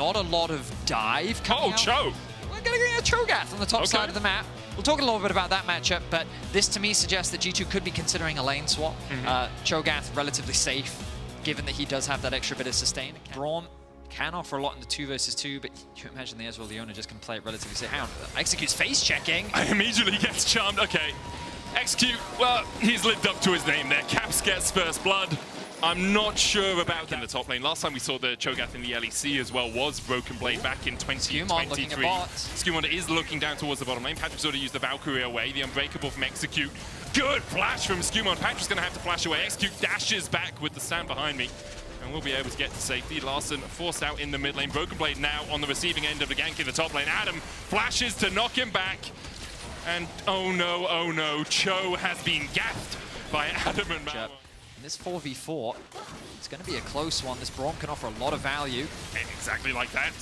not a lot of dive coming out. Cho! We're going to get a Cho'Gath on the top side of the map. We'll talk a little bit about that matchup, but this to me suggests that G2 could be considering a lane swap. Cho'Gath relatively safe, given that he does have that extra bit of sustain. Braum can offer a lot in the 2 versus 2, but you imagine the Ezreal LEona just can play it relatively safe. How Execute's face checking. I immediately gets charmed. Okay. Execute, well, he's lived up to his name there. Caps gets first blood. I'm not sure about in the top lane. Last time we saw the Cho'Gath in the LEC as well was Broken Blade back in 2023. SkewMond is looking down towards the bottom lane. Patrik's already used the Valkyrie away. The Unbreakable from Execute. Good flash from SkewMond. Patrik's going to have to flash away. Execute dashes back with the stand behind me. And we'll be able to get to safety. Larssen forced out in the mid lane. Broken Blade now on the receiving end of the gank in the top lane. Adam flashes to knock him back. And oh no, Cho has been gaffed by Adam and Malrang. This 4v4, it's going to be a close one. This Braum can offer a lot of value. Exactly like that.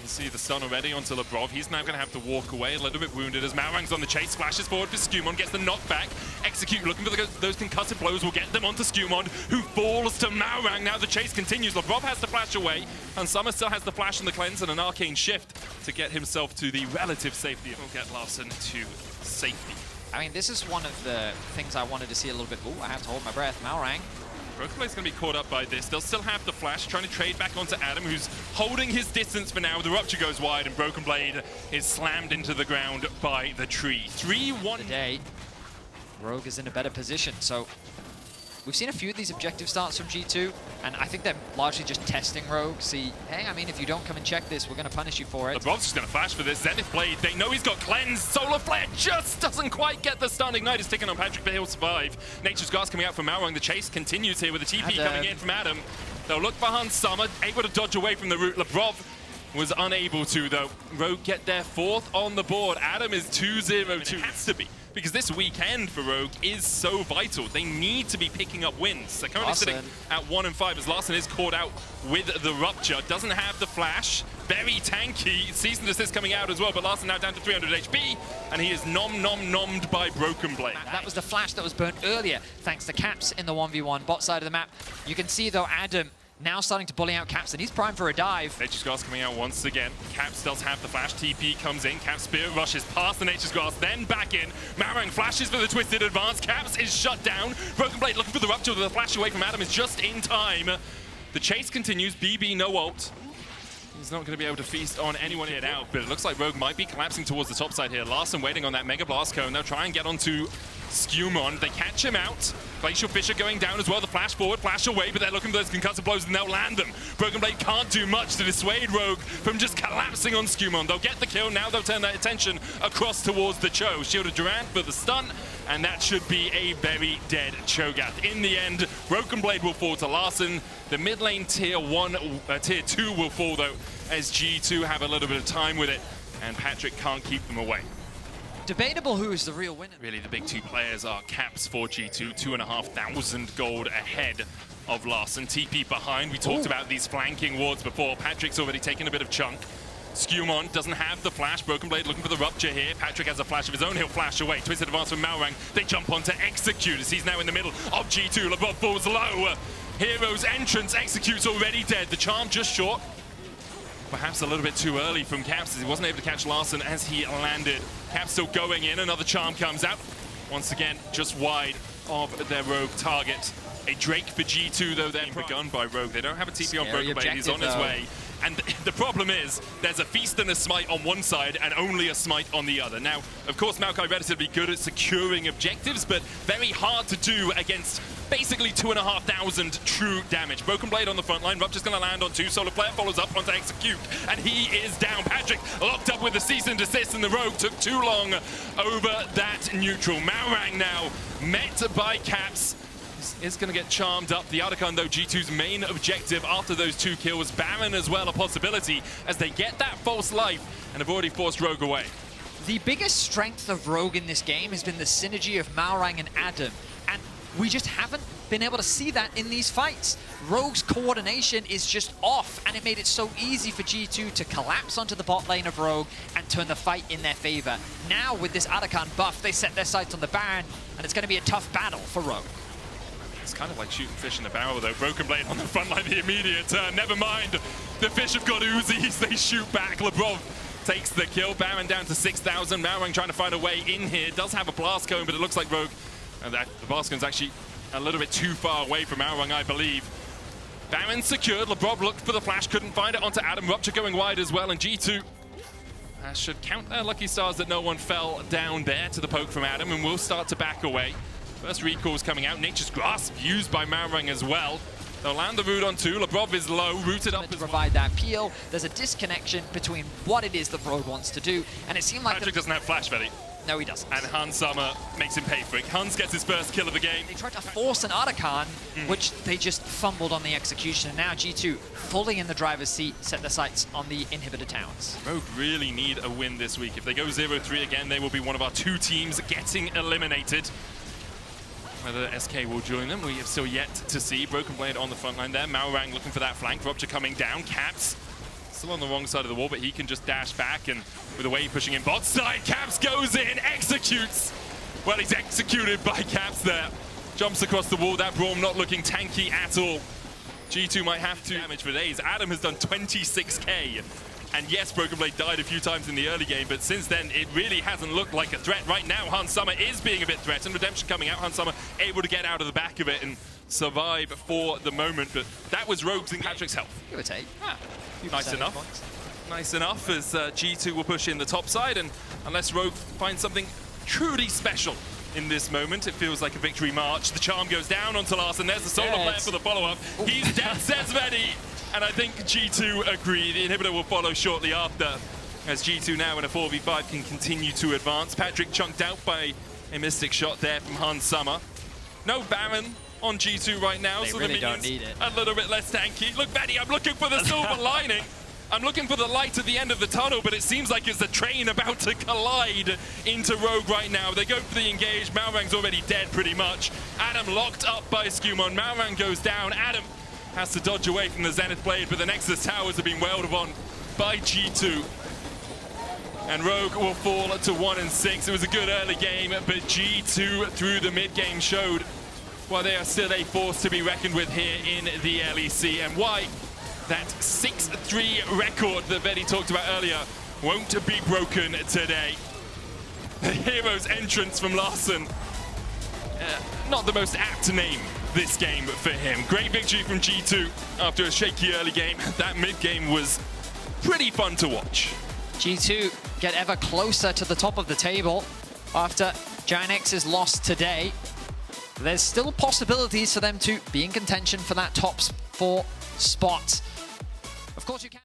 You see the stun already onto Labrov. He's now going to have to walk away a little bit wounded as Malrang's on the chase. Flashes forward for SkewMond, gets the knockback. Execute looking for those concussive blows will get them onto SkewMond, who falls to Malrang. Now the chase continues. Labrov has to flash away, and Summer still has the flash and the cleanse and an arcane shift to get himself to the relative safety. We'll get Larssen to safety. I mean, this is one of the things I wanted to see a little bit. Oh, I have to hold my breath. Malrang. Broken Blade's going to be caught up by this. They'll still have the flash, trying to trade back onto Adam, who's holding his distance for now. The Rupture goes wide, and Broken Blade is slammed into the ground by the tree. 3-1. Today, Rogue is in a better position. So we've seen a few of these objective starts from G2, and I think they're largely just testing Rogue. See, hey, I mean, if you don't come and check this, we're going to punish you for it. Labrov's just going to flash for this. Zenith Blade, they know he's got cleanse. Solar Flare just doesn't quite get the stun. Ignite is ticking on Patrik, but he'll survive. Nature's Gas coming out from Malrang. The chase continues here with the TP coming in from Adam. They'll look behind Summer, able to dodge away from the route. Labrov was unable to, though. Rogue get their 4th on the board. Adam is 2-0-2. It has to be, because this weekend for Rogue is so vital. They need to be picking up wins. They're currently sitting at 1-5 as Larssen is caught out with the Rupture. Doesn't have the flash. Very tanky. Cease and desist coming out as well, but Larssen now down to 300 HP, and he is nommed by Broken Blade. That was the flash that was burnt earlier, thanks to Caps in the 1v1 bot side of the map. You can see, though, Adam now starting to bully out Caps, and he's primed for a dive. Nature's Gas coming out once again. Caps does have the flash. TP comes in. Caps Spirit rushes past the Nature's Gas, then back in. Malrang flashes for the Twisted Advance. Caps is shut down. Broken Blade looking for the Rupture. The flash away from Adam is just in time. The chase continues. BB no ult. He's not going to be able to feast on anyone hit out, but it looks like Rogue might be collapsing towards the top side here. Larssen waiting on that Mega Blast Cone. They'll try and get onto SkewMond. They catch him out. Glacial Fissure going down as well. The flash forward, flash away, but they're looking for those concussive blows and they'll land them. Broken Blade can't do much to dissuade Rogue from just collapsing on SkewMond. They'll get the kill. Now they'll turn their attention across towards the Cho. Shield of Durant for the stun, and that should be a very dead Cho'Gath. In the end, Broken Blade will fall to Larssen. The mid lane tier 2 will fall, though, as G2 have a little bit of time with it, and Patrik can't keep them away. Debatable who is the real winner. Really, the big 2 players are Caps for G2, 2,500 gold ahead of Larssen. TP behind. We talked about these flanking wards before. Patrik's already taken a bit of chunk. SkewMond doesn't have the flash. Broken Blade looking for the Rupture here. Patrik has a flash of his own. He'll flash away. Twisted Advance from Malrang. They jump onto Execute as he's now in the middle of G2. Labrov falls low. Hero's entrance. Execute's already dead. The charm just short. Perhaps a little bit too early from Caps as he wasn't able to catch Larssen as he landed. Caps still going in. Another charm comes out. Once again, just wide of their Rogue target. A Drake for G2, though, they're begun by Rogue. They don't have a TP on Broken Blade. He's on his way. And the problem is, there's a Feast and a Smite on one side and only a Smite on the other. Now, of course, Maokai relatively good at securing objectives, but very hard to do against basically 2,500 true damage. Broken Blade on the front line. Rupture's going to land on 2. Solar Flare follows up onto Execute, and he is down. Patrik locked up with the cease and desist, and the Rogue took too long over that neutral. Malrang now met by Caps. Is going to get charmed up. The Archon, though, G2's main objective after those 2 kills. Baron as well, a possibility, as they get that false life and have already forced Rogue away. The biggest strength of Rogue in this game has been the synergy of Malrang and Adam, and we just haven't been able to see that in these fights. Rogue's coordination is just off, and it made it so easy for G2 to collapse onto the bot lane of Rogue and turn the fight in their favor. Now, with this Archon buff, they set their sights on the Baron, and it's going to be a tough battle for Rogue. It's kind of like shooting fish in a barrel, though. Broken Blade on the front line, the immediate turn. Never mind. The fish have got Uzis. They shoot back. Labrov takes the kill. Baron down to 6,000. Malrang trying to find a way in here. Does have a blast cone, but it looks like Rogue. And the blast cone's actually a little bit too far away from Malrang, I believe. Baron secured. Labrov looked for the flash. Couldn't find it onto Adam. Rupture going wide as well. And G2 should count their lucky stars that no one fell down there to the poke from Adam. And will start to back away. First recalls coming out. Nature's Grasp used by Malrang as well. They'll land the root on 2. Labrov is low, rooted up to provide that peel. There's a disconnection between what it is that Rogue wants to do, and it seemed like Patrik doesn't have flash, Vedi. No, he doesn't. And Hans Summer makes him pay for it. Hans gets his first kill of the game. They tried to force an Artican, which they just fumbled on the execution. And now G2 fully in the driver's seat, set their sights on the inhibitor towers. Rogue really need a win this week. If they go 0-3 again, they will be one of our 2 teams getting eliminated. Whether SK will join them, we have still yet to see. Broken Blade on the front line there. Malrang looking for that flank. Rupture coming down. Caps still on the wrong side of the wall, but he can just dash back, and with the way pushing in bot side, Caps goes in, executes. Well, he's executed by Caps there. Jumps across the wall. That Braum not looking tanky at all. G2 might have to damage for days. Adam has done 26k. And yes, Broken Blade died a few times in the early game, but since then, it really hasn't looked like a threat. Right now, Hans Summer is being a bit threatened. Redemption coming out. Hans Summer able to get out of the back of it and survive for the moment. But that was Rogue's and Patrik's health. Give or take. Nice enough. Nice enough as G2 will push in the top side. And unless Rogue finds something truly special in this moment, it feels like a victory march. The charm goes down onto Larssen. There's the solar flare for the follow-up. He's dead, says Vedi. And I think G2 agree. The inhibitor will follow shortly after, as G2 now in a 4v5 can continue to advance. Patrik chunked out by a mystic shot there from Hans Summer. No Baron on G2 right now, they so really the minions don't need it. A little bit less tanky. Look, Vedi, I'm looking for the silver lining. I'm looking for the light at the end of the tunnel, but it seems like it's a train about to collide into Rogue right now. They go for the engage. Malrang's already dead pretty much. Adam locked up by SkewMond. Malrang goes down. Adam has to dodge away from the Zenith Blade, but the Nexus Towers have been wailed upon by G2. And Rogue will fall to 1-6. It was a good early game, but G2 through the mid-game showed why they are still a force to be reckoned with here in the LEC, and why that 6-3 record that Vedi talked about earlier won't be broken today. The hero's entrance from Larssen. Not the most apt name this game for him. Great victory from G2 after a shaky early game. That mid-game was pretty fun to watch. G2 get ever closer to the top of the table after Giantx's loss today. There's still possibilities for them to be in contention for that top 4 spot. Of course you can.